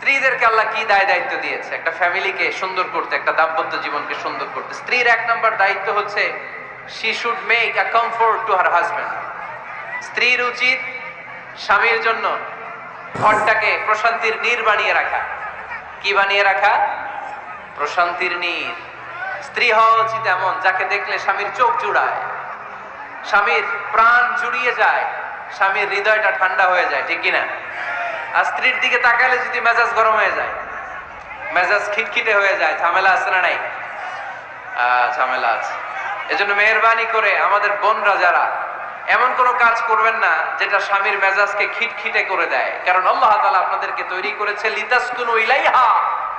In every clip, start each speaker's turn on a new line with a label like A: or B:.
A: স্ত্রীদেরকে আল্লাহ কি দায়িত্ব দিয়েছে? একটা ফ্যামিলিকে সুন্দর করতে, একটা দাম্পত্য জীবনকে সুন্দর করতে স্ত্রীর 1 নম্বর দায়িত্ব হচ্ছে she should make a comfort to her husband. স্ত্রীর উচিত স্বামীর জন্য ঘরটাকে প্রশান্তির নীড় বানিয়ে রাখা। কি বানিয়ে রাখা? প্রশান্তির নীড়। স্ত্রী হওয়া উচিত এমন যাকে দেখলে স্বামীর চোখ জুড়ায়, স্বামীর প্রাণ জুড়িয়ে যায়, স্বামীর হৃদয়টা ঠান্ডা হয়ে যায়, ঠিক কিনা? আর স্ত্রীর দিকে তাকালে যদি মেজাজ গরম হয়ে যায়, মেজাজ খিটখিটে হয়ে যায়, ঝামেলা আছে না নাই? ঝামেলা আছে। এজন্য মেহেরবানি করে আমাদের বোনরা যারা এমন কোন কাজ করবেন না যেটা স্বামীর মেজাজকে খিটখিটে করে দেয়, কারণ আল্লাহ তাআলা আপনাদেরকে তৈরি করেছে লিতাসকুনু ইলাইহা,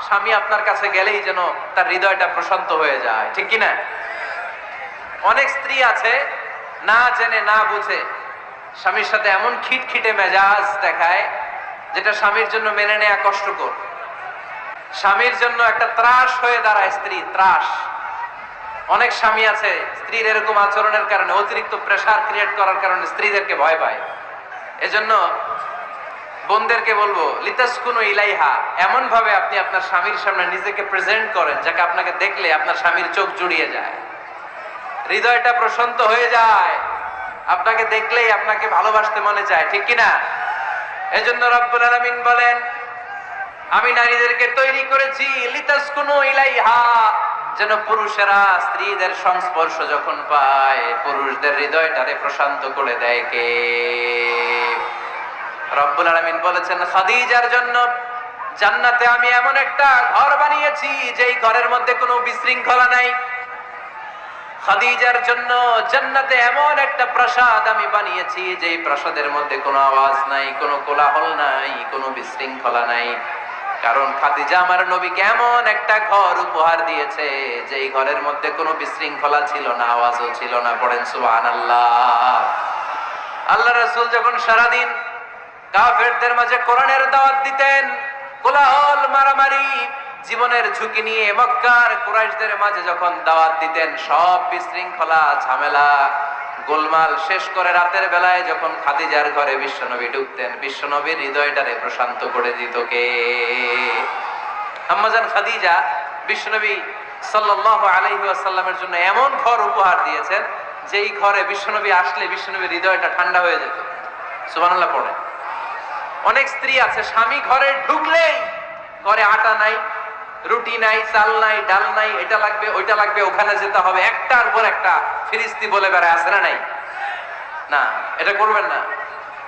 A: স্বামী আপনার কাছে গেলেই যেন তার হৃদয়টা প্রশান্ত হয়ে যায়, ঠিক কিনা? অনেক স্ত্রী আছে না জেনে না বুঝে স্বামীর সাথে এমন খিটখিটে মেজাজ দেখায় যেটা স্বামীর জন্য মেনে নেওয়া কষ্টকর। স্বামীর জন্য একটা ত্রাস হয়ে দাঁড়ায় স্ত্রী, ত্রাস। অনেক স্বামী আছে স্ত্রীর এরকম আচরণের কারণে, অতিরিক্ত প্রেসার ক্রিয়েট করার কারণে স্ত্রীদেরকে ভয় পায়। এজন্য বোনদেরকে বলবো লিতাসকুনু ইলাইহা, এমন ভাবে আপনি আপনার স্বামীর সামনে নিজেকে প্রেজেন্ট করেন যাকে আপনাকে দেখলে আপনার স্বামীর চোখ জুড়িয়ে যায়, হৃদয়টা প্রশান্ত হয়ে যায়, আপনাকে দেখলেই আপনাকে ভালোবাসতে মনে চায়, ঠিক কিনা? এজন্য রব্বুল আলামিন বলেন আমি নারীদেরকে তৈরি করেছি লিতাসকুনু ইলাইহা, যেন পুরুষেরা স্ত্রীদের সংস্পর্শ যখন পায় পুরুষদের হৃদয়টারে প্রশান্ত করে দেয়। কে? রব্বুল আলামিন বলেছেন খাদিজার জন্য জান্নাতে আমি এমন একটা ঘর বানিয়েছি যেই ঘরের মধ্যে কোনো বিশৃঙ্খলা নাই। খাদিজার জন্য জান্নাতে এমন একটা প্রাসাদ আমি বানিয়েছি যেই প্রাসাদের মধ্যে কোনো আওয়াজ নাই, কোনো কোলাহল নাই, কোনো বিশৃঙ্খলা নাই। কারণ খাদিজা আমার নবীকে এমন একটা ঘর উপহার দিয়েছে যেই ঘরের মধ্যে কোনো বিশৃঙ্খলা ছিল না, আওয়াজও ছিল না। পড়েন সুবহানাল্লাহ। আল্লাহ রাসূল যখন সারাদিন কাফেরদের মাঝে কোরআনের দাওয়াত দিতেন, কোলাহল মারামারি জীবনের ঝুঁকি নিয়ে মক্কার কুরাইশদের মাঝে যখন দাওয়াত দিতেন, সব বিশৃঙ্খলা ঝামেলা গোলমাল শেষ করে রাতের বেলায় যখন খাদিজার ঘরে বিশ্বনবী ঢুকতেন, বিশ্বনবীর হৃদয়টারে প্রশান্ত করে দিত কে? আম্মাজান খাদিজা বিশ্বনবী সাল্লাল্লাহু আলাইহি ওয়াসাল্লামের জন্য এমন ঘর উপহার দিয়েছেন যেই ঘরে বিশ্বনবী আসলে বিশ্বনবীর হৃদয়টা ঠান্ডা হয়ে যেত। সুবহানাল্লাহ পড়ে। অনেক স্ত্রী আছে স্বামী ঘরে ঢুকলেই ঘরে আটা নাই, রুটি নাই, চাল নাই, ডাল নাই, এটা লাগবে ওইটা লাগবে, ওখানে যেতে হবে, একটার পর একটা ফিরিস্তি বলে বেড়ায়, আছে না নাই? না, এটা করবেন না।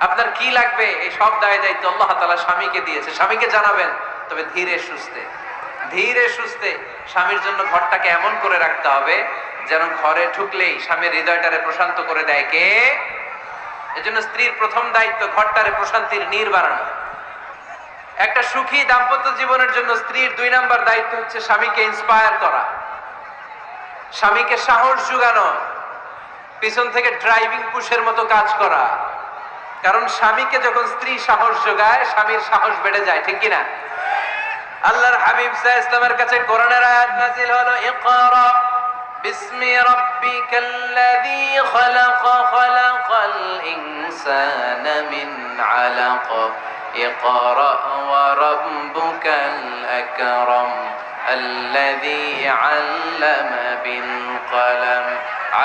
A: আপনার কি লাগবে এই সব দায়িত্ব আল্লাহ তাআলা স্বামীকে দিয়েছে, স্বামীকে জানাবেন। তবে ধীরে সুস্থে, ধীরে সুস্থে স্বামীর জন্য ঘরটাকে এমন করে রাখতে হবে যেন ঘরে ঢুকলেই স্বামীর হৃদয়টারে প্রশান্ত করে দেয় কে? এজন্য স্ত্রীর প্রথম দায়িত্ব ঘরটারে প্রশান্তির নীড় বানানো। একটা সুখী দাম্পত্য জীবনের জন্য স্ত্রীর 2 নম্বর দায়িত্ব হচ্ছে স্বামীকে ইন্সপায়ার করা, স্বামীকে সাহস যোগানো, পিছন থেকে ড্রাইভিং পুশের মতো কাজ করা। কারণ স্বামীকে যখন স্ত্রী সাহস যোগায় স্বামীর সাহস বেড়ে যায়, ঠিক কিনা? আল্লাহর হাবিব সাল্লাল্লাহু আলাইহি ওয়াসাল্লামের কাছে কোরআনের আয়াত নাযিল হলো ইকরা বিসমি রাব্বিকাল্লাযী খালাক খালাকাল ইনসানা মিন আলাক ইকরা ওয়া রাব্বুকাল আকরাম আল্লাযী আল্লামা বিল কলম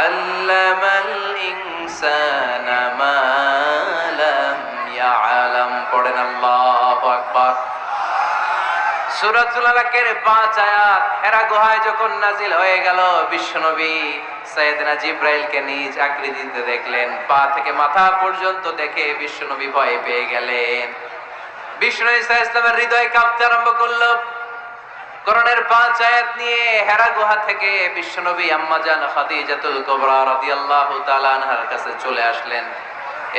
A: আল্লামাল ইনসানা মা লাম ইয়ালাম। পড়েন আল্লাহু আকবার। সূরাতুল আলাকের 5 আয়াত হেরা গুহায় যখন নাজিল হয়ে গেল, বিশ্বনবী সাইয়েদনা জিবরাইলকে নিজ আকৃতিতে দেখলেন, পা থেকে মাথা পর্যন্ত দেখে বিশ্বনবী ভয় পেয়ে গেলেন। বিশ্বনবী সাল্লাল্লাহু আলাইহি ওয়াসাল্লামের হৃদয় কাঁপতে আরম্ভ করলো। কোরআনের 5 আয়াত নিয়ে হেরা গুহা থেকে বিশ্বনবী আম্মাজান খাদিজাতুল কুবরা রাদিয়াল্লাহু তাআলা আনহার কাছে চলে আসলেন।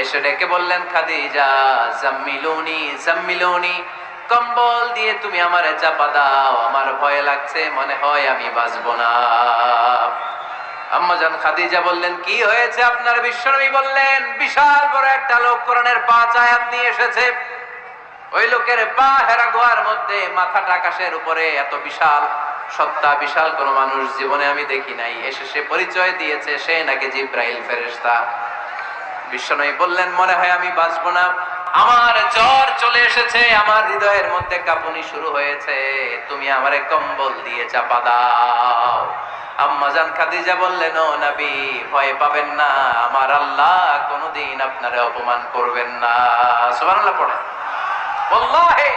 A: এসে ডেকে বললেন, খাদিজা জাম্মিলুনি জাম্মিলুনি, কম্বল দিয়ে তুমি আমারে চাপা দাও, আমার ভয় লাগছে, মনে হয় আমি বাঁচবো না। আম্মাজান খাদিজা বললেন, কি হয়েছে আপনার? বিশ্বনবী বললেন, বিশাল বড় একটা লোক কোরআনের 5 আয়াত নিয়ে এসেছে। ওই লোকের পা হেরা গুহার মধ্যে, মাথাটা আকাশের উপরে, এত বিশাল সত্তা, বিশাল কোন মানুষ জীবনে আমি দেখি নাই। এসে সে পরিচয় দিয়েছে সে নাকি জিবরাইল ফেরেশতা। বিশ্বনবী বললেন, মনে হয় আমি বাঁচবো না। আমার জ্বর চলে এসেছে, আমার হৃদয়ের মধ্যে কাঁপুনি শুরু হয়েছে, তুমি আমারে কম্বল দিয়ে চাপা দাও। আম্মাজান খাদিজা বললেন, ও নবী, ভয় পাবেন না, আমার আল্লাহ কোনোদিন আপনারে অপমান করবেন না। সুবহানাল্লাহ পড়ে। ওয়াল্লাহি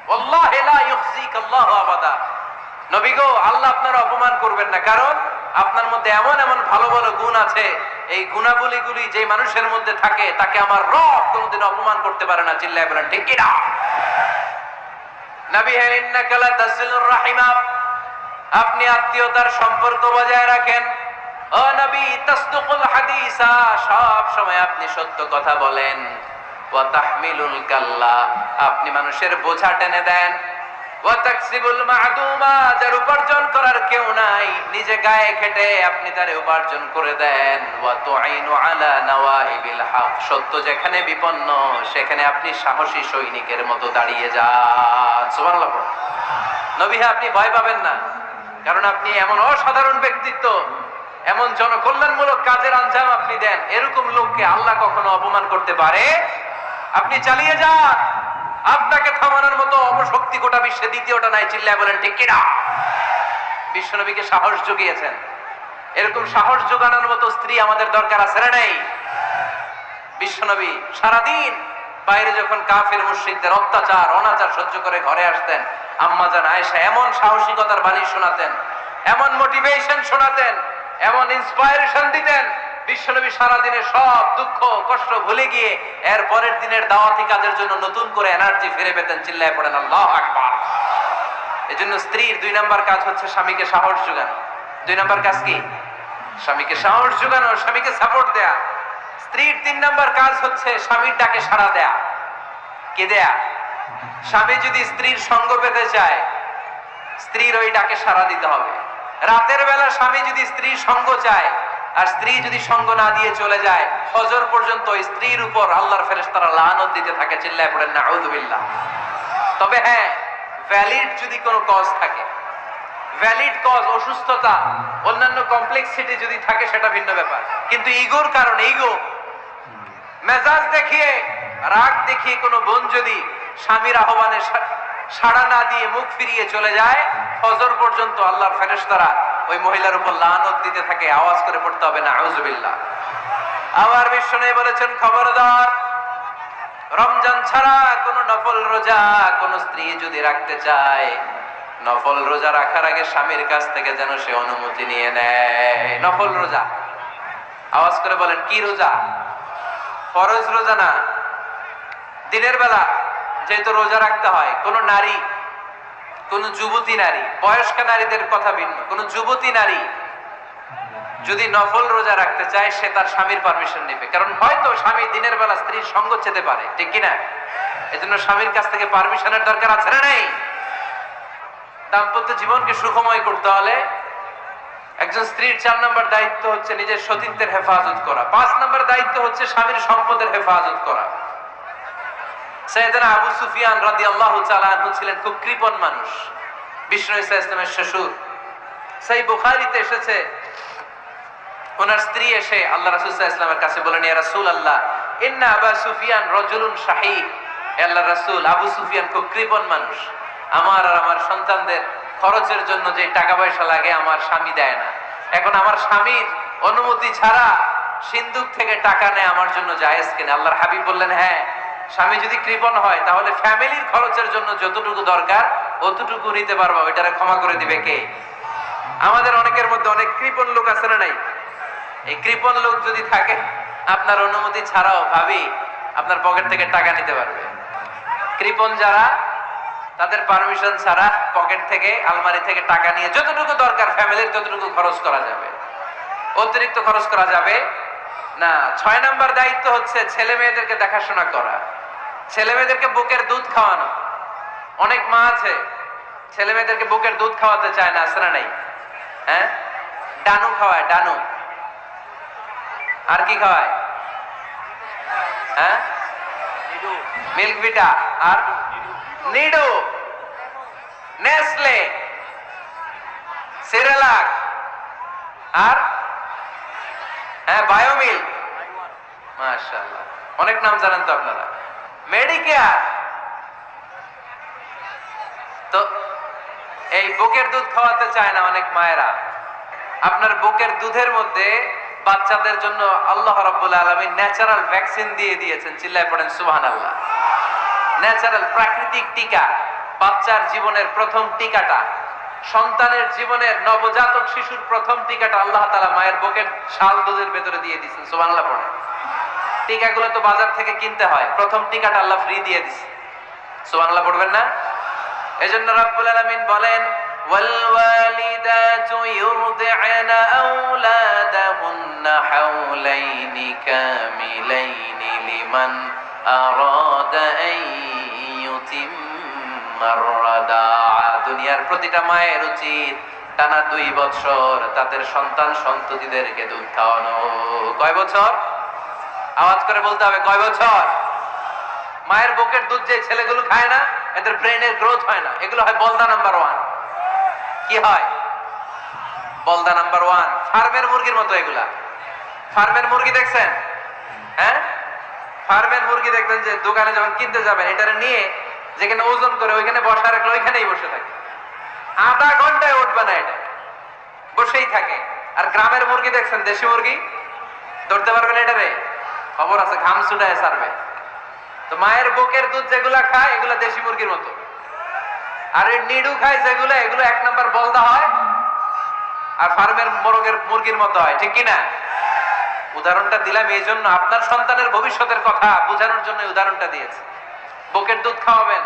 A: ওয়াল্লাহি লা ইউখজিক আল্লাহু আবাদা। নবী গো, আল্লাহ আপনার অপমান করবেন না, কারণ আপনার মধ্যে এমন এমন ভালো ভালো গুণ আছে, এই গুণাবলীগুলি যে মানুষের মধ্যে থাকে তাকে আমার রব কোনোদিন অপমান করতে পারে না। চিল্লায় বলেন ঠিক কি না? নবী হে, ইন্নাকা লা তাসিলুর রাহিমা, আপনি আত্মীয়তার সম্পর্ক বজায় রাখেন। ও নবী, তাসদুকুল হাদিসা, সব সময় আপনি সত্য কথা বলেন। ওয়া তাহমিলুল কাল্লা, আপনি মানুষের বোঝা টেনে দেন। ওয়া তাকসিবুল মা'দুমা, যার উপার্জন করার কেউ নাই, নিজে গায়ে খেটে আপনি তারে উপার্জন করে দেন। ওয়া তুঈনু আলা নাওয়াইবিল হক, সত্য যেখানে বিপন্ন সেখানে আপনি সাহসী সৈনিকের মতো দাঁড়িয়ে যান। সুবহানাল্লাহ। নবী হে, আপনি ভয় পাবেন না, কারণ আপনি এমন অসাধারণ ব্যক্তিত্ব, এমন জনকল্যাণমূলক কাজের আঞ্জাম আপনি দেন, এরকম লোককে আল্লাহ কখনো অপমান করতে পারে? আপনি চালিয়ে যান, আপনাকে থামানোর মতো অপশক্তি গোটা বিশ্বে দ্বিতীয়টা নাই। চিল্লায় বলেন ঠিক কিনা? বিশ্বনবীকে সাহস জুগিয়েছেন, এরকম সাহস জোগানোর মতো স্ত্রী আমাদের দরকার আছে না নাই? বিশ্বনবী সারাদিন বাইরে যখন কাফের মুশরিকদের অত্যাচার অনাচার সহ্য করে ঘরে আসতেন, আম্মাজান আয়েশা এমন সাহসিকতার বাণী শোনাতেন, এমন মোটিভেশন শোনাতেন, এমন ইন্সপায়ারেশন দিতেন, বিশ্বনবী সারাদিনে সব দুঃখ কষ্ট ভুলে গিয়ে এর পরের দিনের দাওয়াতি কাজের জন্য নতুন করে এনার্জি ফিরে পেতেন। চিল্লায় পড়েন আল্লাহু আকবার। এজন্য স্ত্রীর 2 নাম্বার কাজ হচ্ছে স্বামীকে সাহস যোগানো। 2 নাম্বার কাজ কি? স্বামীকে সাহস যোগানো, স্বামীকে সাপোর্ট দেয়া। স্ত্রীর 3 নাম্বার কাজ হচ্ছে স্বামীর ডাকে সাড়া দেয়া। কে দেয়া? স্বামী যদি স্ত্রীর সঙ্গ পেতে চায়, স্ত্রীর ওই ডাকে সাড়া দিতে হবে। রাতের বেলা স্বামী যদি স্ত্রীর সঙ্গ চায়, আর স্ত্রী যদি সঙ্গ না দিয়ে চলে যায়, ফজর পর্যন্ত স্ত্রীর উপর আল্লাহর ফেরেশতারা লানত দিতে থাকে। চিল্লায় পড়েন নাউযু বিল্লাহ। তবে হ্যাঁ, ভ্যালিড যদি কোনো কজ থাকে, ভ্যালিড কজ, অসুস্থতা, অন্যান্য কমপ্লেক্সিটি যদি থাকে, সেটা ভিন্ন ব্যাপার। কিন্তু ইগোর কারণে, ইগো, মেজাজ দেখিয়ে, রাগ দেখিয়ে কোনো বোন যদি স্বামীর আহ্বানে সাড়া না দিয়ে মুখ ফিরিয়ে চলে যায়, ফজর পর্যন্ত আল্লাহর ফেরেশতারা ওই মহিলার উপর লানত দিতে থাকে। আওয়াজ করে পড়তে হবে নাউযু বিল্লাহ। আবার বিশ্বনবী বলেছেন, খবরদার, রমজান ছাড়া কোন নফল রোজা কোন স্ত্রী যদি রাখতে চায়, নফল রোজা রাখার আগে স্বামীর কাছ থেকে যেন সে অনুমতি নিয়ে নেয়। নফল রোজা, আওয়াজ করে বলেন কি রোজা? ফরজ রোজা না। দিনের বেলা যেহেতু রোজা রাখতে হয়, কোন নারী, কোন যুবতী নারী, বয়স্ক নারীদের কথা ভিন্ন, কোন যুবতী নারী যদি নফল রোজা রাখতে চায়, সে তার স্বামীর পারমিশন নেবে। কারণ হয়তো স্বামী দিনের বেলা স্ত্রীর সঙ্গ চেতে পারে, ঠিক কিনা? এজন্য স্বামীর কাছ থেকে পারমিশনের দরকার আছে না নাই? দাম্পত্য জীবনকে সুখময় করতে হলে একজন স্ত্রীর 4 নম্বর দায়িত্ব হচ্ছে নিজের সতীত্বের হেফাজত করা। 5 নম্বর দায়িত্ব হচ্ছে স্বামীর সম্পদের হেফাজত করা। সাইয়েদনা আবু সুফিয়ান রাদিয়াল্লাহু তাআলা আনহু ছিলেন খুব কৃপণ মানুষ, বিষ্ণু ঈসা ইসলামের শ্বশুর। সহিহ বুখারীতে এসেছে, ওনার স্ত্রী এসে আল্লাহ রাসূল সাল্লাল্লাহু আলাইহি ওয়াসাল্লামের কাছে বলেন, ইয়া রাসূলুল্লাহ, ইন্না আবা সুফিয়ান রাজুলুন শাহীহ। আল্লাহর রাসূল, আবু সুফিয়ান খুব কৃপণ মানুষ, আমার আর আমার সন্তানদের খরচের জন্য যে টাকা পয়সা লাগে আমার স্বামী দেয় না। এখন আমার স্বামীর অনুমতি ছাড়া সিন্ধুক থেকে টাকা নেয় আমার জন্য জায়েজ কিনা? আল্লাহর হাবিব বললেন, হ্যাঁ, স্বামী যদি কৃপণ হয় তাহলে ফ্যামিলির খরচের জন্য যতটুকু দরকার অতটুকু নিতে পারবা, ওইটারে ক্ষমা করে দিবে কে? আমাদের অনেকের মধ্যে অনেক কৃপণ লোক আছে না নাই? এই কৃপণ লোক যদি থাকে, আপনার অনুমতি ছাড়াও ভাবি আপনার পকেট থেকে টাকা নিতে পারবে। কৃপণ যারা, তাদের পারমিশন ছাড়া পকেট থেকে, আলমারি থেকে টাকা নিয়ে যতটুকু দরকার ফ্যামিলির ততটুকু খরচ করা যাবে, অতিরিক্ত খরচ করা যাবে না। 6 নাম্বার দায়িত্ব হচ্ছে ছেলে মেয়েদেরকে দেখাশোনা করা, ছেলে মেয়েদেরকে বুকের দুধ খাওয়ানো। অনেক মা আছে ছেলে মেয়েদেরকে বুকের দুধ খাওয়াতে চায় না, আছে না নাই? হ্যাঁ, ডানু খাওয়ায়, ডানু। আর কি খাওয়ায়? হ্যাঁ, মিল্ক ভিটা, আর নিডো, নেসলে, সেরেলাক, আর হ্যাঁ বায়োমিল। মাশাআল্লাহ, অনেক নাম জানেন তো আপনারা। মেডিকেয়ার। তো এই বুকের দুধ খাওয়াতে চায় না অনেক মায়েরা। আপনার বুকের দুধের মধ্যে বাচ্চাদের জন্য আল্লাহ রাব্বুল আলামিন ন্যাচারাল ভ্যাকসিন দিয়ে দিয়েছেন। চিল্লায় পড়েন সুবহানাল্লাহ। ন্যাচারাল প্রাকৃতিক টিকা, বাচ্চার জীবনের প্রথম টিকাটা, সন্তানের জীবনের নবজাতক শিশুর প্রথম টিকাটা আল্লাহ তাআলা মায়ের বুকের শাল দুধের ভেতরে দিয়ে দিয়েছেন। সুবহানাল্লাহ পড়েন। টিকাগুলো তো বাজার থেকে কিনতে হয়, প্রথম টিকাটা আল্লাহ ফ্রি দিয়ে দিয়েছে। সুবহানাল্লাহ পড়বেন না? এজন্য রাব্বুল আলামিন বলেন والوالدات يرضعن أولادهن حولين كاملين لمن أراد أن يتم الرضاعة। দুনিয়ার প্রতিটা মায়ের উচিত টানা 2 বছর তাদের সন্তান সন্ততিদেরকে দুধ খাওয়ানো। কয় বছর? আওয়াজ করে বলতে হবে, কয় বছর? মায়ের বুকের দুধ যে ছেলেগুলো খায় না, এদের ব্রেনের গ্রোথ হয় না। এগুলো হয় বলদা নাম্বার 1। কি হয়? বলদা নাম্বার 1। ফার্মের মুরগির মতো এগুলা। ফার্মের মুরগি দেখছেন? হ্যাঁ, ফার্মের মুরগি দেখবেন যে দোকানে যখন কিনতে যাবেন, এটারে নিয়ে যেখানে ওজন করে ওইখানে বসা রাখলে ওইখানেই বসে থাকে। আধা ঘন্টায় উঠবে না, এটা বসেই থাকে। আর গ্রামের মুরগি দেখছেন, দেশি মুরগি, ধরতে পারবেন এটারে? খবর আছে, ঘাম ছুটায় ছাড়বে। তো মায়ের বুকের দুধ যেগুলা খায় এগুলা দেশি মুরগির মতো। আর এই নিডু খায় যেগুলো, এগুলো 1 নাম্বার বলদা হয়, আর ফার্মের মুরগির মতো হয়। ঠিক কিনা? উদাহরণটা দিলাম এই জন্য, আপনার সন্তানের ভবিষ্যতের কথা বোঝানোর জন্য উদাহরণটা দিয়েছে। বুকের দুধ খাওয়াবেন,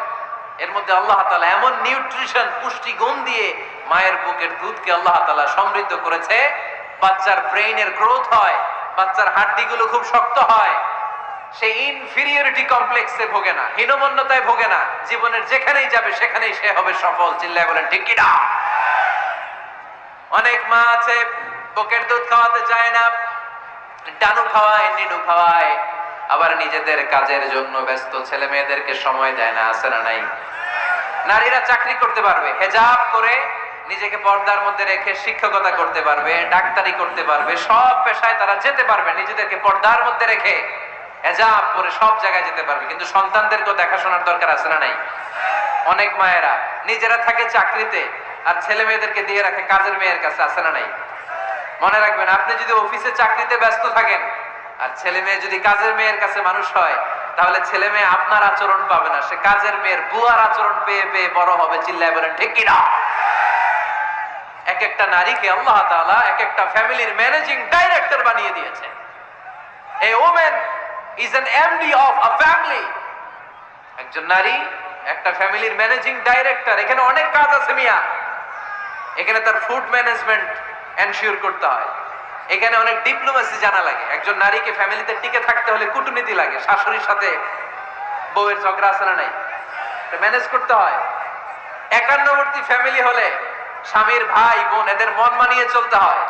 A: এর মধ্যে আল্লাহ তাআলা এমন নিউট্রিশন, পুষ্টি গুণ দিয়ে মায়ের বুকের দুধকে আল্লাহ তাআলা সমৃদ্ধ করেছে। বাচ্চার ব্রেইনের গ্রোথ হয়, বাচ্চার হাড্ডিগুলো খুব শক্ত হয়, সে ইনফিরিয়রিটি কমপ্লেক্সে ভোগে না, হীনমন্যতায় ভোগে না। জীবনের যেখানেই যাবে সেখানেই সে হবে সফল। চিল্লায় বলেন ঠিক কিনা? অনেক মা আছে বুকের দুধ খাওয়াতে চায় না, ডানু খাওয়ায়, নিডু খাওয়ায়, আবার নিজেদের কাজের জন্য ব্যস্ত, ছেলে মেয়েদেরকে সময় দেয় না। আছে না নাই? নারীরা চাকরি করতে পারবে, হেজাব করে নিজেকে পর্দার মধ্যে রেখে শিক্ষকতা করতে পারবে, ডাক্তারি করতে পারবে, সব পেশায় তারা যেতে পারবে, নিজেদেরকে পর্দার মধ্যে রেখে হেজাব পরে সব জায়গায় যেতে পারবে। কিন্তু সন্তানদেরকেও দেখাশোনার দরকার আছে না নাই? অনেক মায়েরা নিজেরা থাকে চাকরিতে আর ছেলে মেয়েদেরকে দিয়ে রাখে কাজের মেয়ের কাছে। আছে না নাই? মনে রাখবেন, আপনি যদি অফিসে চাকরিতে ব্যস্ত থাকেন আর ছেলে মেয়ে যদি কাজের মেয়ের কাছে মানুষ হয়, তাহলে ছেলে মেয়ে আপনার আচরণ পাবে না, সে কাজের মেয়ের বুয়ার আচরণ পেয়ে পেয়ে বড় হবে। চিল্লায় বলেন ঠিক কিনা? এক একটা নারীকে আল্লাহ তাআলা এক একটা ফ্যামিলির ম্যানেজিং ডাইরেক্টর বানিয়ে দিয়েছে। এ women is an MD of a family। একজন নারী একটা ফ্যামিলির ম্যানেজিং ডাইরেক্টর। এখানে অনেক কাজ আছে মিয়া। এখানে তার ফুড ম্যানেজমেন্ট এনশিওর করতে হয়, এখানে অনেক ডিপ্লোমেসি জানা লাগে। একজন নারীকে ফ্যামিলিতে টিকে থাকতে হলে কূটনীতি লাগে, শাশুড়ির সাথে বউয়ের ঝগড়া আছে না নাই, ম্যানেজ করতে হয়। একান্নবর্তী ফ্যামিলি হলে স্বামীর ভাই বোন এদের মন মানিয়ে চলতে হয়,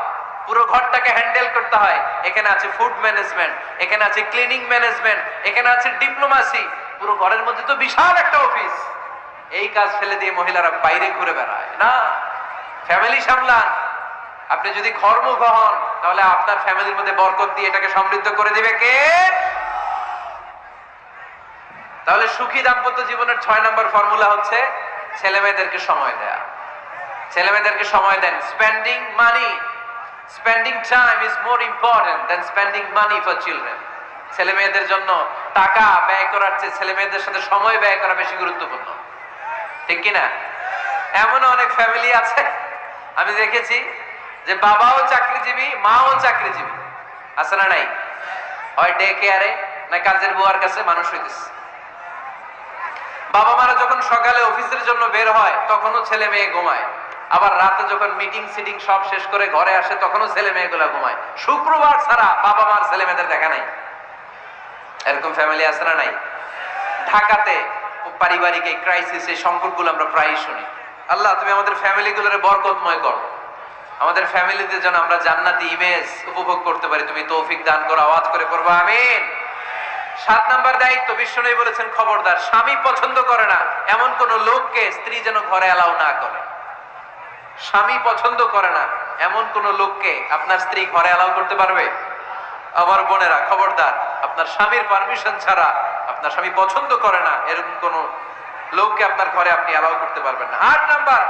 A: পুরো ঘরটাকে হ্যান্ডেল করতে হয়। এখানে আছে ফুড ম্যানেজমেন্ট, এখানে আছে ক্লিনিং ম্যানেজমেন্ট, এখানে আছে ডিপ্লোমাসি। পুরো ঘরের মধ্যে তো বিশাল একটা অফিস। এই কাজ ফেলে দিয়ে মহিলারা বাইরে ঘুরে বেড়ায় না। ফ্যামিলি সামলান। আপনি যদি ঘরমুখ হন, তাহলে আপনার ফ্যামিলির মধ্যে বরকত দিয়ে এটাকে সমৃদ্ধ করে দিবে কে? তাহলে সুখী দাম্পত্য জীবনের 6 নম্বর ফর্মুলা হচ্ছে ছেলে মেয়েদেরকে সময় দেয়া। ছেলে মেয়েদেরকে সময় দেন। Spending money, spending time is more important than spending money for children. ছেলে মেয়েদের জন্য টাকা ব্যয় করার চেয়ে ছেলে মেয়েদের সাথে সময় ব্যয় করা বেশি গুরুত্বপূর্ণ। ঠিক কিনা? এমন অনেক ফ্যামিলি আছে আমি দেখেছি যে বাবাও চাকরিজীবী, মাও চাকরিজীবী। আছে না নাই? হয় ডে কেয়ারে না কাজের বুয়ার কাছে মানুষ হইতেছে। বাবা মারা যখন সকালে অফিসের জন্য বের হয় তখনও ছেলে মেয়ে ঘুমায়, আবার রাতে যখন মিটিং সিটিং সব শেষ করে ঘরে আসে তখনও ছেলে মেয়েগুলা ঘুমায়। শুক্রবার ছাড়া বাবা মার ছেলে মেয়েদের দেখা নাই। এরকম ফ্যামিলি আছে না নাই? ঢাকাতে পারিবারিক এই ক্রাইসিস, এই সংকটগুলো আমরা প্রায়ই শুনি। আল্লাহ তুমি আমাদের ফ্যামিলিগুলোরে বরকতময় করো, আমাদের ফ্যামিলিতে যেন আমরা জান্নাতি ইমেজ উপভোগ করতে পারি, তুমি তৌফিক দান করো। আওয়াজ করে পড়বো আমিন। 7 নাম্বার দায়িত্ব, বিশ্বনবী বলেছেন খবরদার, স্বামী পছন্দ করে না এমন কোন লোককে স্ত্রী যেন ঘরে অ্যালাউ না করে। স্বামী পছন্দ করে না এমন কোন লোককে আপনার স্ত্রী ঘরে অ্যালাউ করতে পারবে? আমার বোনেরা খবরদার, আপনার স্বামীর পারমিশন ছাড়া, আপনার স্বামী পছন্দ করে না এরকম কোন লোককে আপনার ঘরে আপনি অ্যালাউ করতে পারবেন না। 8 নাম্বার,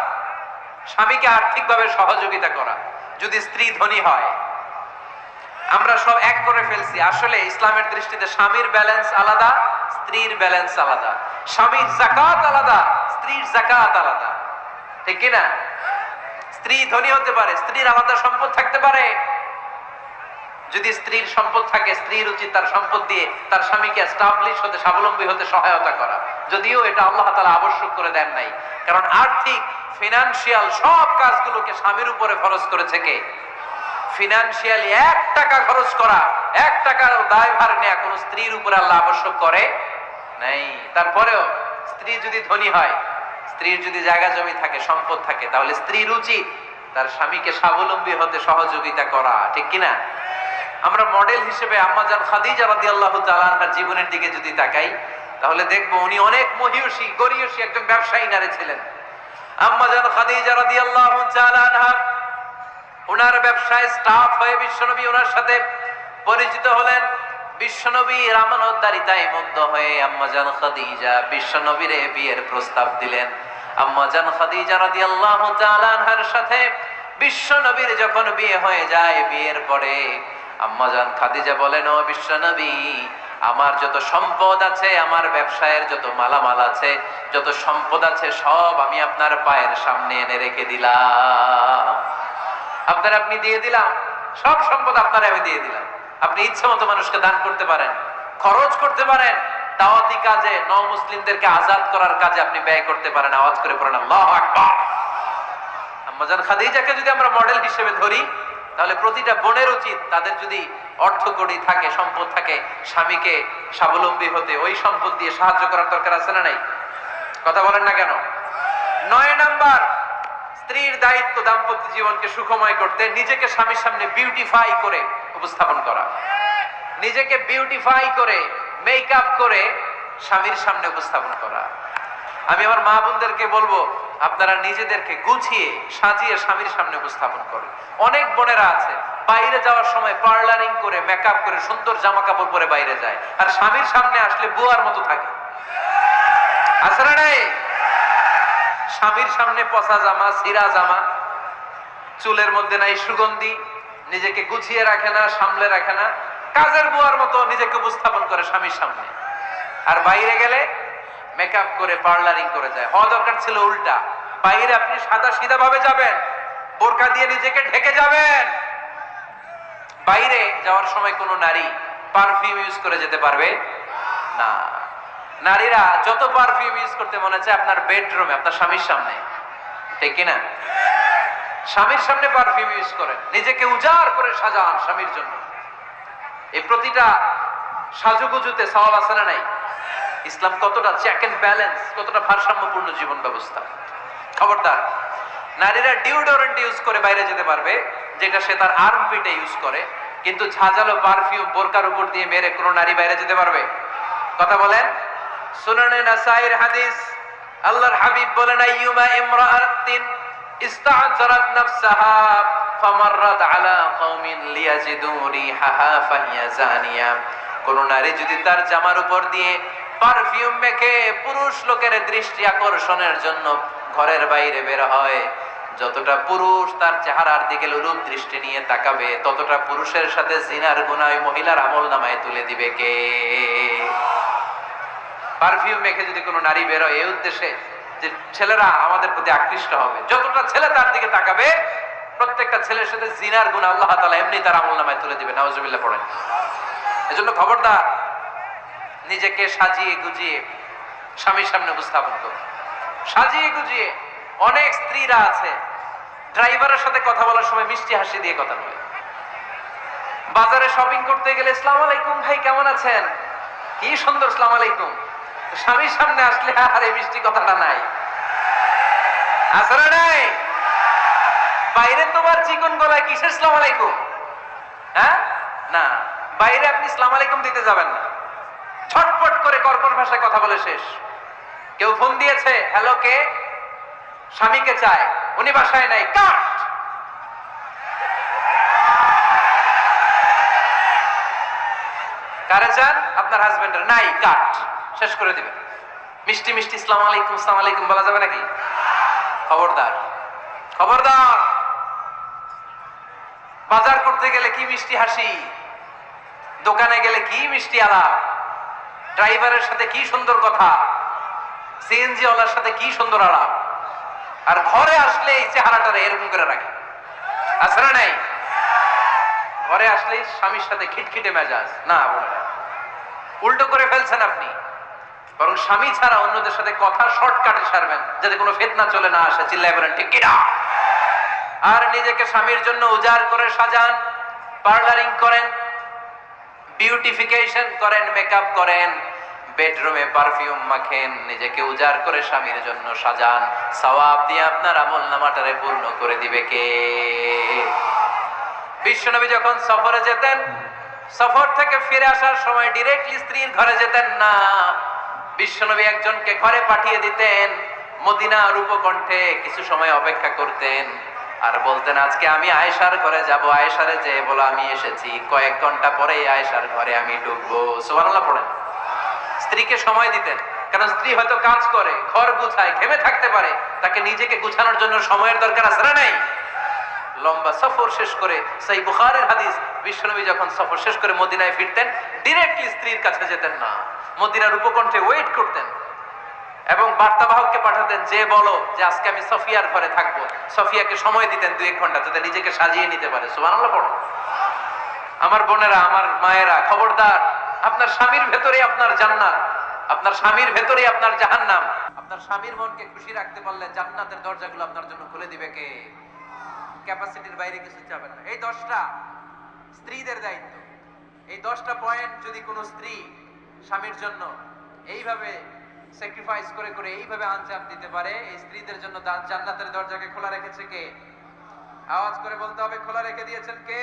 A: স্বামীকে আর্থিকভাবে সহযোগিতা করা। যদি স্ত্রী ধনী হয়, আমরা সব এক করে ফেলছি, আসলে ইসলামের দৃষ্টিতে স্বামীর ব্যালেন্স আলাদা, স্ত্রীর ব্যালেন্স আলাদা। স্বামীর যাকাত আলাদা, স্ত্রীর যাকাত আলাদা, ঠিক কিনা? স্ত্রী ধনী হতে পারে, স্ত্রীর আলাদা সম্পদ থাকতে পারে। যদি স্ত্রীর সম্পদ থাকে, স্ত্রীর উচিত তার সম্পদ দিয়ে তার স্বামীকে এস্টাবলিশ হতে, স্বাবলম্বী হতে সহায়তা করা। যদিও এটা আল্লাহ তাআলা আবশ্যক করে দেন নাই, কারণ আর্থিক ফিনান্সিয়াল সব কাজগুলোকে স্বামীর উপরে ফরজ করেছে কে? ফিনান্সিয়ালি 1 টাকা খরচ করা, 1 টাকার দায়ভার নেওয়া কোন স্ত্রীর উপরে আল্লাহ আবশ্যক করে নাই। তারপরেও স্ত্রী যদি ধনী হয়, স্ত্রীর যদি জায়গা জমি থাকে, সম্পদ থাকে, তাহলে স্ত্রীর উচিত তার স্বামীকে স্বাবলম্বী হতে সহযোগিতা করা, ঠিক কিনা? আমরা মডেল হিসেবে আম্মাজান খাদিজা রাদিয়াল্লাহু তাআলা আনহার জীবনের দিকে যদি তাকাই, তাহলে দেখবো উনি অনেক মহিয়সী, গরিয়সী একজন ব্যবসায়ী নারী ছিলেন। আম্মাজান খাদিজা রাদিয়াল্লাহু তাআলা আনহা ওনার ব্যবসায় স্টাফ হয়ে বিশ্বনবী ওনার সাথে পরিচিত হলেন। বিশ্বনবীর আমানতদারিতায় মুগ্ধ হয়ে আম্মাজান খাদিজা বিশ্বনবীর বিয়ের প্রস্তাব দিলেন। আম্মাজান খাদিজা রাদিয়াল্লাহু তাআলা আনহার সাথে বিশ্বনবীর যখন বিয়ে হয়ে যায়, বিয়ের পরে আম্মাজান খাদিজা বলেন, ও বিশ্বনবী, আমার যত সম্পদ আছে, আমার ব্যবসায়ের যত মালামাল আছে, যত সম্পদ আছে, সব আমি আপনার পায়ের সামনে এনে রেখে দিলাম। আপনি দিয়ে দিলাম, সব সম্পদ আপনারা আমি দিয়ে দিলাম। আপনি ইচ্ছা মতো মানুষকে দান করতে পারেন, খরচ করতে পারেন, দাওয়াতি কাজে, মুসলিমদেরকে আজাদ করার কাজে আপনি ব্যয় করতে পারেন। আওয়াজ করে পড়েন আল্লাহু আকবার। আম্মাজান খাদিজাকে যদি আমরা মডেল হিসেবে ধরি, তাহলে প্রতিটা বোনের উচিত তাদের যদি অর্থকড়ি থাকে, সম্পদ থাকে, স্বামীকে স্বাবলম্বী হতে ওই সম্পদ দিয়ে সাহায্য করার দরকার আছে না নাই? কথা বলেন না কেন? 9 নাম্বার, স্ত্রীর দায়িত্ব দাম্পত্য জীবনকে সুখময় করতে নিজেকে স্বামীর সামনে বিউটিফাই করে উপস্থাপন করা। নিজেকে বিউটিফাই করে, মেকআপ করে স্বামীর সামনে উপস্থাপন করা। আমি আমার মা বোনদেরকে বলবো, আপনারা নিজেদেরকে গুছিয়ে সাজিয়ে স্বামীর সামনে উপস্থাপন করেন। অনেক বোনেরা আছে বাইরে যাওয়ার সময় পার্লারিং করে, মেকআপ করে, সুন্দর জামা কাপড় পরে বাইরে যায়, আর স্বামীর সামনে আসলে বুয়ার মতো থাকে। আছে না নাই? স্বামীর সামনে পচা জামা, ছিঁড়া জামা, চুলের মধ্যে নাই সুগন্ধি, নিজেকে গুছিয়ে রাখে না, সামলে রাখে না, কাজের বুয়ার মতো নিজেকে উপস্থাপন করে স্বামীর সামনে। আর বাইরে গেলে মেকআপ করে, পার্লারিং করে যায়। হওয়া দরকার ছিল উল্টা, বাইরে আপনি সাদা সিধা ভাবে যাবেন, বোরকা দিয়ে নিজেকে ঢেকে যাবেন। বাইরে যাওয়ার সময় কোনো নারী পারফিউম ইউজ করে যেতে পারবে না। নারীরা যত পারফিউম ইউজ করতে মনে চায় আপনার বেডরুমে, আপনার স্বামীর সামনে, ঠিক কিনা? স্বামীর সামনে পারফিউম ইউজ করেন, নিজেকে উজাড় করে সাজান স্বামীর জন্য। এই প্রতিটা সাজুগুজুতে সওয়াব আছে না নাই? ইসলাম কতটা চেক এন্ড ব্যালেন্স, কতটা ভারসাম্যপূর্ণ জীবন ব্যবস্থা। খবরদার, নারীরা ডিওডোরেন্ট ইউজ করে বাইরে যেতে পারবে, যেটা সে তার আর্মপিটে ইউজ করে, কিন্তু ঝাঁঝালো পারফিউম বোরকার উপর দিয়ে মেরে কোনো নারী বাইরে যেতে পারবে? কথা বলেন। সুনানে নাসাইর হাদিস, আল্লাহর হাবিব বলেন, আইয়ুমা ইমরাআতিন ইস্তা'জারাত নাফসাহা ফামাররাত আলা কওমিন লিয়াজিদু রিহাহা ফাহিয়া জানিয়া। কোন নারী যদি তার জামার উপর দিয়ে পারফিউম মেখে পুরুষ লোকের দৃষ্টি আকর্ষণের জন্য ঘরের বাইরে বের হয়, যতটা পুরুষ তার চেহারার দিকে লোলুপ দৃষ্টি নিয়ে তাকাবে, ততটা পুরুষের সাথে জিনার গুনাহ ওই মহিলার আমলনামায় তুলে দিবে কে? পারফিউম মেখে যদি কোনো নারী বের হয় এই উদ্দেশ্যে যে ছেলেরা আমাদের প্রতি আকৃষ্ট হবে, যতটা ছেলে তার দিকে তাকাবে, প্রত্যেকটা ছেলের সাথে জিনার গুনাহ আল্লাহ তাআলা এমনি তার আমলনামায় তুলে দিবে। নাউজুবিল্লাহ পড়েন। এজন্য খবরদার, নিজেকে সাজিয়ে গুজিয়ে স্বামীর সামনে উপস্থাপন করুন, সাজিয়ে গুজিয়ে। অনেক স্ত্রীরা আছে ড্রাইভারের সাথে কথা বলার সময় মিষ্টি হাসি দিয়ে কথা বলে। বাজারে শপিং করতে গেলে আসসালামু আলাইকুম ভাই, কেমন আছেন? কি সুন্দর আসসালামু আলাইকুম। স্বামীর সামনে আসলে আর এই মিষ্টি কথাটা নাই। আসলে নাই। বাইরে তোমার চিকন গলায় কিসের আসসালামু আলাইকুম? হ্যাঁ, না, বাইরে আপনি আসসালামু আলাইকুম দিতে যাবেন না। ছটপট করে কর্কশ ভাষায় কথা বলে শেষ। কেউ ফোন দিয়েছে, হ্যালো, কে? স্বামীকে চায়, উনি বাসায় নাই, কাট। কারে চান? আপনার হাজবেন্ডের। নাই, কাট, শেষ করে দিবেন। মিষ্টি মিষ্টি আসসালামু আলাইকুম, আসসালামু আলাইকুম বলা যাবে নাকি? খবরদার, খবরদার। বাজার করতে গেলে কি মিষ্টি হাসি, দোকানে গেলে কি মিষ্টি আলাপ, ড্রাইভারের সাথে কি সুন্দর কথা, সিএনজি ওয়ালার সাথে কি সুন্দর আলাপ, আর ঘরে আসলে এই চেহারাটারে এরকম করে রাখে, আছে না নাই? ঘরে আসলেই স্বামীর সাথে খিটখিটে মেজাজ। না বোনেরা, উল্টো করে ফেলছেন আপনি। বরং স্বামী ছাড়া অন্যদের সাথে কথা শর্টকাটে সারবেন, যাতে কোনো ফিতনা চলে না আসে। চিল্লায় বলেন ঠিক কিনা? আর নিজেকে স্বামীর জন্য উজাড় করে সাজান, পার্লারিং করেন, বিউটিফিকেশন করেন, মেকআপ করেন, বেডরুমে পারফিউম মাখেন, নিজেকে উজাড় করে স্বামীর জন্য সাজান। সওয়াব দিয়ে আপনার আমলনামাটারে পূর্ণ করে দিবে কে? বিশ্বনবী যখন সফরে যেতেন, সফর থেকে ফিরে আসার সময় ডিরেক্টলি স্ত্রীর ঘরে যেতেন না। বিশ্বনবী একজনকে ঘরে পাঠিয়ে দিতেন, মদিনার উপকণ্ঠে কিছু সময় অপেক্ষা করতেন, আর বলতেন আজকে আমি আয়েশার ঘরে যাব। আয়েশারে যে বলো আমি এসেছি, কয়েক ঘন্টা পরে আয়েশার ঘরে আমি ঢুকবো। সুবহানাল্লাহ পড়েন। স্ত্রীকে সময় দিতেন, কারণ স্ত্রী হয়তো কাজ করে, ঘর গুছায়, ঘেমে থাকতে পারে, তাকে নিজেকে গুছানোর জন্য সময়ের দরকার আছে না নাই? লম্বা সফর শেষ করে, সেই বুখারীর হাদিস, বিশ্বনবী যখন সফর শেষ করে মদিনায় ফিরতেন, ডিরেক্টলি স্ত্রীর কাছে যেতেন না, মদিনার উপকণ্ঠে ওয়েট করতেন এবং বার্তাবাহককে পাঠাতেন, যে বলো যে আজকে আমি সফিয়ার ঘরে থাকবো। সফিয়াকে সময় দিতেন 2-1 ঘন্টা, যাতে নিজেকে সাজিয়ে নিতে পারে। সুবহানাল্লাহ পড়ো। আমার বোনেরা, আমার মায়েরা, খবরদার, আপনার স্বামীর ভেতরে আপনার জান্নাত, আপনার স্বামীর ভেতরে আপনার জাহান্নাম। আপনার স্বামীর মনকে খুশি রাখতে পারলে জান্নাতের দরজাগুলো আপনার জন্য খুলে দিবে কে? ক্যাপাসিটির বাইরে কিছু যাবে না। এই 10টা স্ত্রীদের দায়িত্ব। এই 10টা পয়েন্ট যদি কোনো স্ত্রী স্বামীর জন্য এইভাবে স্যাক্রিফাইস করে করে এইভাবে আঞ্জাম দিতে পারে, এই স্ত্রীদের জন্য জান্নাতের দরজাকে খোলা রেখেছে কে? আওয়াজ করে বলতে হবে, খোলা রেখে দিয়েছেন কে?